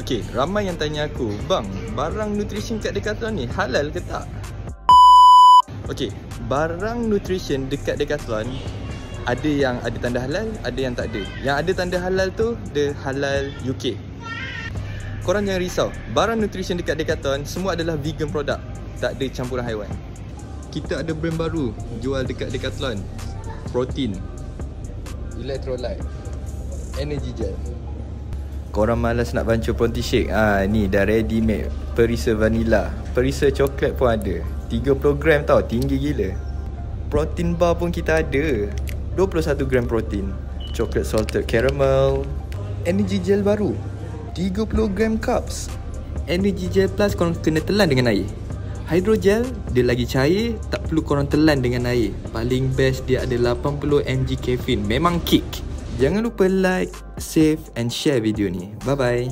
Okey, ramai yang tanya aku, bang, barang nutrition kat Decathlon ni halal ke tak? Okey, barang nutrition dekat Decathlon ada yang ada tanda halal, ada yang tak ada. Yang ada tanda halal tu dia halal UK. Korang jangan risau, barang nutrition dekat Decathlon semua adalah vegan product, tak ada campuran haiwan. Kita ada brand baru jual dekat Decathlon, protein, electrolyte, energy gel. Korang malas nak bancuh protein shake? Ni dah ready made. Perisa vanilla, perisa coklat pun ada. 30 gram tau, tinggi gila. Protein bar pun kita ada, 21 gram protein. Chocolate salted caramel. Energy gel baru, 30 gram carbs. Energy gel plus korang kena telan dengan air. Hydrogel dia lagi cair, tak perlu korang telan dengan air. Paling best dia ada 80 mg caffeine. Memang kick. Jangan lupa like, save and share video ni. Bye bye.